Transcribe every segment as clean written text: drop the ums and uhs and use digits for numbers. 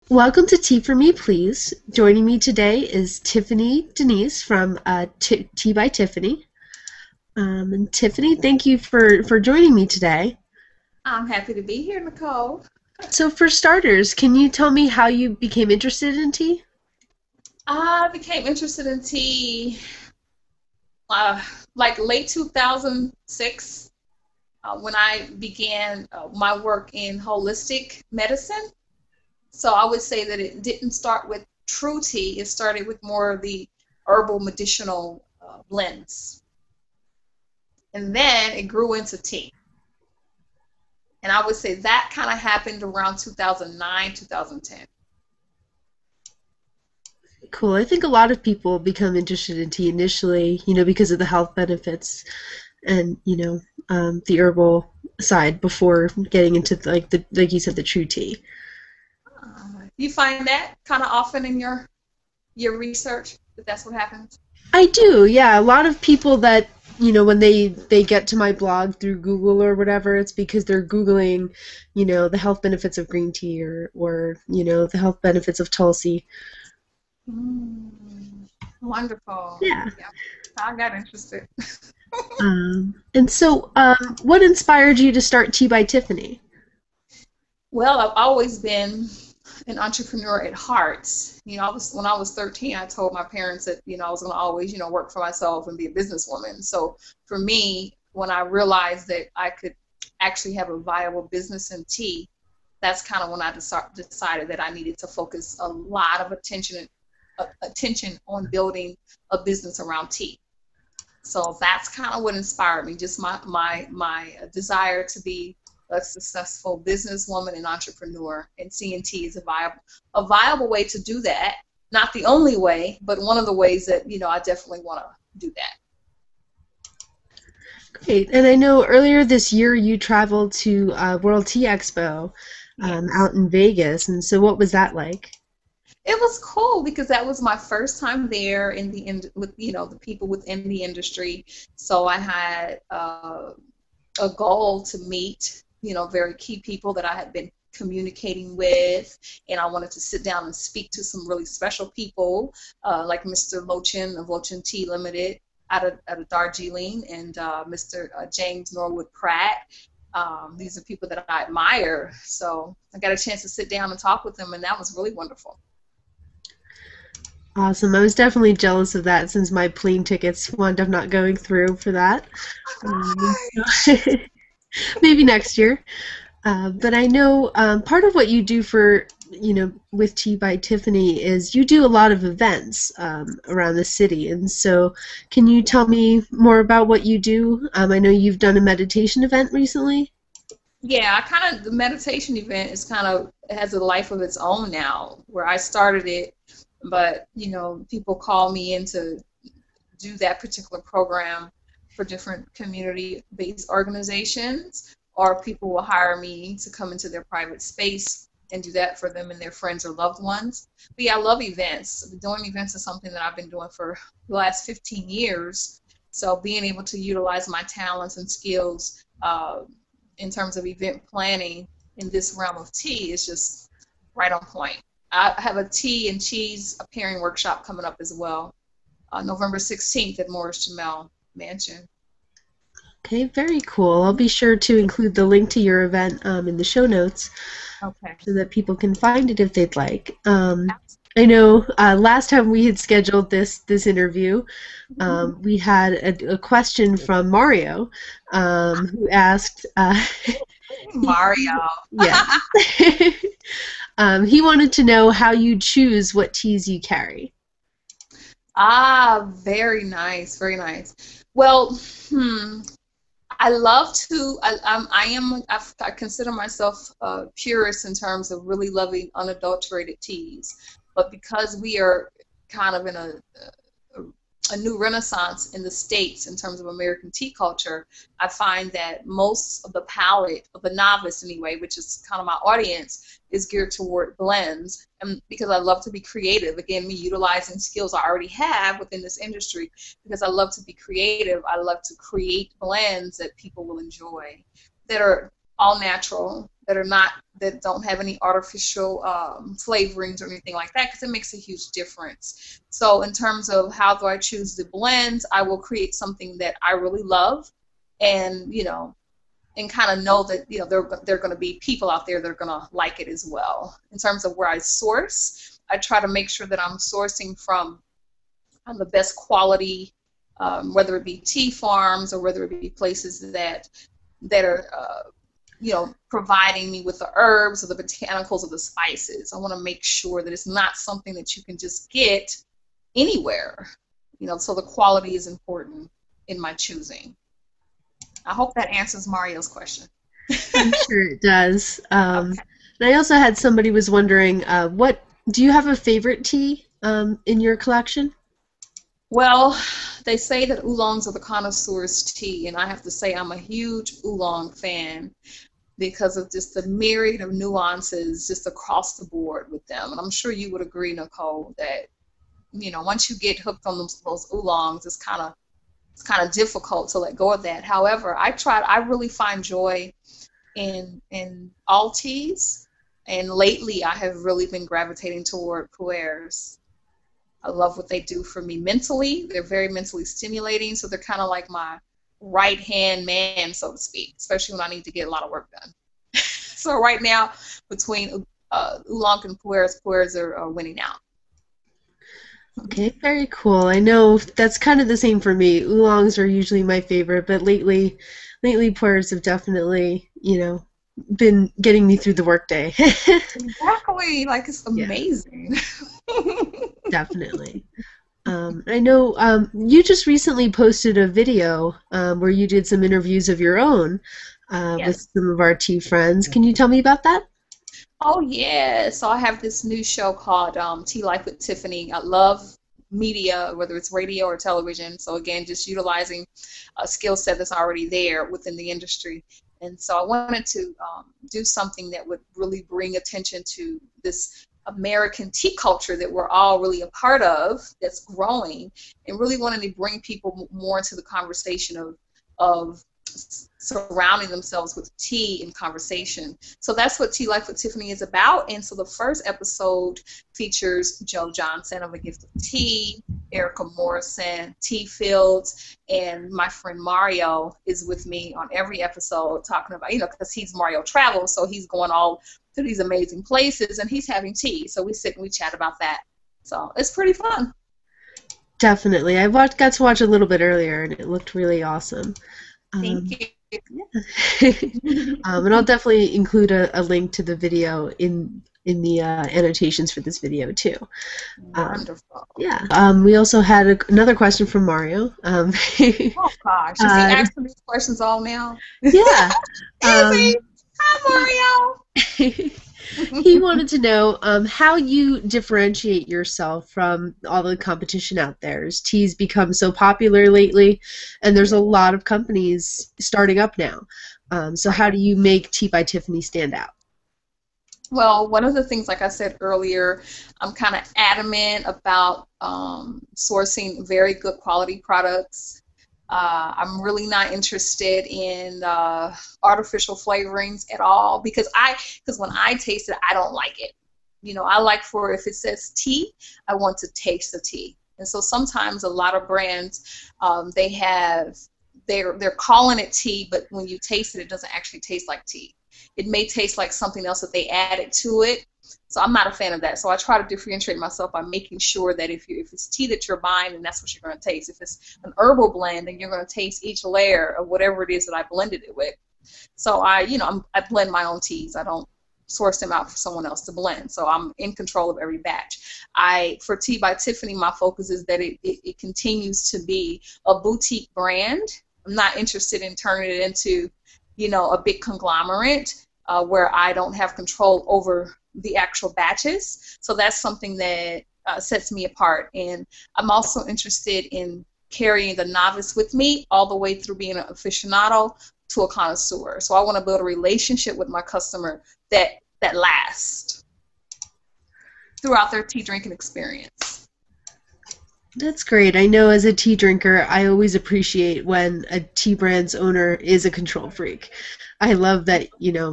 Welcome to Tea for Me, please. Joining me today is Tiffany Denise from Tea by Tiffany. And Tiffany, thank you for joining me today. I'm happy to be here, Nicole. So, for starters, can you tell me how you became interested in tea? I became interested in tea uh, like late 2006 when I began my work in holistic medicine. So I would say that it didn't start with true tea, it started with more of the herbal medicinal blends. And then it grew into tea. And I would say that kind of happened around 2009, 2010. Cool. I think a lot of people become interested in tea initially, because of the health benefits and, the herbal side before getting into like you said, the true tea. You find that kind of often in your research that that's what happens? I do, yeah. A lot of people that when they get to my blog through Google or whatever, it's because they're Googling, the health benefits of green tea or the health benefits of Tulsi. Mm, wonderful. Yeah. Yeah, I got interested. And so, what inspired you to start Tea by Tiffany? Well, I've always been an entrepreneur at heart. When I was 13, I told my parents that, I was going to always, work for myself and be a businesswoman. So for me, when I realized that I could actually have a viable business in tea, that's kind of when I decided that I needed to focus a lot of attention on building a business around tea. So that's kind of what inspired me, just my desire to be a successful businesswoman and entrepreneur, and CNT is a viable way to do that. Not the only way, but one of the ways that I definitely want to do that. Great. And I know earlier this year you traveled to World Tea Expo Yes. out in Vegas, and so what was that like? It was cool because that was my first time there with the people within the industry. So I had a goal to meet, very key people that I had been communicating with, and I wanted to sit down and speak to some really special people, like Mr. Lochin of Lochin Tea Limited out of Darjeeling, and Mr. James Norwood Pratt. These are people that I admire, so I got a chance to sit down and talk with them, and that was really wonderful. Awesome. I was definitely jealous of that since my plane tickets wound up not going through for that. So maybe next year. But I know part of what you do for, with Tea by Tiffany is you do a lot of events around the city. And so can you tell me more about what you do? I know you've done a meditation event recently. Yeah, I kind of the meditation event is kind of has a life of its own now, where I started it, but people call me in to do that particular program for different community-based organizations, or people will hire me to come into their private space and do that for them and their friends or loved ones. But yeah, I love events. Doing events is something that I've been doing for the last 15 years. So being able to utilize my talents and skills in terms of event planning in this realm of tea is just right on point. I have a tea and cheese pairing workshop coming up as well, November 16th at Morris Jamel Mansion. Okay, very cool. I'll be sure to include the link to your event in the show notes Okay. so that people can find it if they'd like. I know last time we had scheduled this interview, we had a question from Mario, who asked, Mario. yeah, he wanted to know how you choose what teas you carry. Ah, very nice, very nice. Well, I love to. I consider myself a purist in terms of really loving unadulterated teas, but because we are kind of in a new renaissance in the States in terms of American tea culture, I find that most of the palate of the novice, anyway, which is kind of my audience, is geared toward blends. And because I love to be creative, again, me utilizing skills I already have within this industry, because I love to be creative, I love to create blends that people will enjoy, that are all natural, that don't have any artificial flavorings or anything like that, because it makes a huge difference. So in terms of how do I choose the blends, I will create something that I really love, and and kind of know that there are going to be people out there that are going to like it as well. In terms of where I source, I try to make sure that I'm sourcing from the best quality, whether it be tea farms or whether it be places that are providing me with the herbs or the botanicals or the spices. I want to make sure that it's not something that you can just get anywhere. So the quality is important in my choosing. I hope that answers Mario's question. I'm sure it does. Okay. And I also had somebody was wondering, what do you have a favorite tea in your collection? Well, they say that oolongs are the connoisseur's tea, and I have to say I'm a huge oolong fan because of just the myriad of nuances just across the board with them. And I'm sure you would agree, Nicole, that once you get hooked on those oolongs, it's kind of difficult to let go of that. However, I really find joy in all teas, and lately I have really been gravitating toward Pu'ers. I love what they do for me mentally. They're very mentally stimulating, so they're kind of like my right-hand man, so to speak, especially when I need to get a lot of work done. So right now, between oolong and Pu'ers are winning out. Okay, very cool. I know that's kind of the same for me. Oolongs are usually my favorite, but lately Pu'ers have definitely, been getting me through the workday. Exactly, like it's amazing. Yeah. Definitely. I know you just recently posted a video where you did some interviews of your own Yes. with some of our tea friends. Can you tell me about that? Oh yeah, so I have this new show called Tea Life with Tiffany. I love media, whether it's radio or television. So again, just utilizing a skill set that's already there within the industry. And so I wanted to do something that would really bring attention to this American tea culture that we're all really a part of, that's growing, and really wanted to bring people more into the conversation of surrounding themselves with tea and conversation. So that's what Tea Life with Tiffany is about. And so the first episode features Joe Johnson of A Gift of Tea, Erica Morrison, Tea Fields, and my friend Mario is with me on every episode talking about, because he's Mario Travel, so he's going all to these amazing places and he's having tea. So we sit and we chat about that. So it's pretty fun. Definitely. I got to watch a little bit earlier, and it looked really awesome. Thank you. And I'll definitely include a link to the video in the annotations for this video too. Wonderful. Yeah. We also had another question from Mario. Oh gosh, is he asking these questions all now? Yeah. Hi, Mario. He wanted to know how you differentiate yourself from all the competition out there. As tea's become so popular lately, and there's a lot of companies starting up now. So how do you make Tea by Tiffany stand out? Well, one of the things, like I said earlier, I'm kind of adamant about sourcing very good quality products. I'm really not interested in artificial flavorings at all, because when I taste it, I don't like it. I like if it says tea, I want to taste the tea. And so sometimes a lot of brands, they're calling it tea, but when you taste it, it doesn't actually taste like tea. It may taste like something else that they added to it. So I'm not a fan of that. So I try to differentiate myself by making sure that if it's tea that you're buying, then that's what you're going to taste. If it's an herbal blend, then you're going to taste each layer of whatever it is that I blended it with. So I blend my own teas. I don't source them out for someone else to blend. So I'm in control of every batch. For Tea by Tiffany, my focus is that it continues to be a boutique brand. I'm not interested in turning it into, a big conglomerate where I don't have control over the actual batches. So that's something that sets me apart. And I'm also interested in carrying the novice with me all the way through being an aficionado to a connoisseur. So I want to build a relationship with my customer that lasts throughout their tea drinking experience. That's great. I know as a tea drinker, I always appreciate when a tea brand's owner is a control freak. I love that,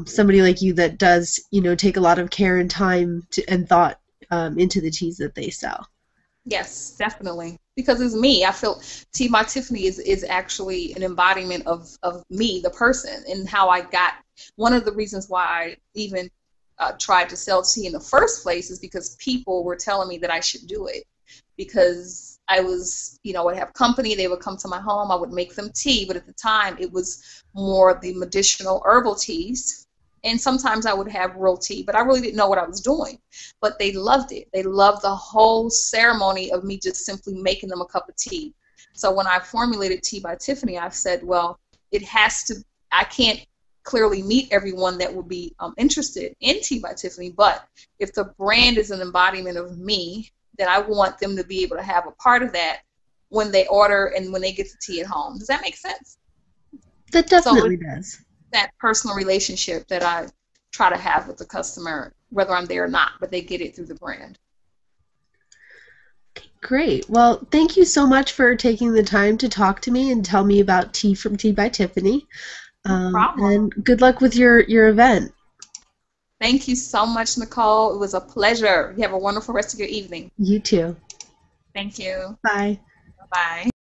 somebody like you that does, take a lot of care and time and thought into the teas that they sell. Yes, definitely. Because it's me. I feel Tea by Tiffany is actually an embodiment of me, the person, and how I got. One of the reasons why I even tried to sell tea in the first place is because people were telling me that I should do it. Because I was, would have company, they would come to my home, I would make them tea, but at the time it was more the medicinal herbal teas. And sometimes I would have real tea, but I really didn't know what I was doing. But they loved it. They loved the whole ceremony of me just simply making them a cup of tea. So when I formulated Tea by Tiffany, I said, well, I can't clearly meet everyone that would be interested in Tea by Tiffany, but if the brand is an embodiment of me, then I want them to be able to have a part of that when they order and when they get the tea at home. Does that make sense? That definitely does. That personal relationship that I try to have with the customer, whether I'm there or not, but they get it through the brand. Okay, great. Well, thank you so much for taking the time to talk to me and tell me about Tea from Tea by Tiffany. No problem. And good luck with your event. Thank you so much, Nicole. It was a pleasure. You have a wonderful rest of your evening. You too. Thank you. Bye. Bye.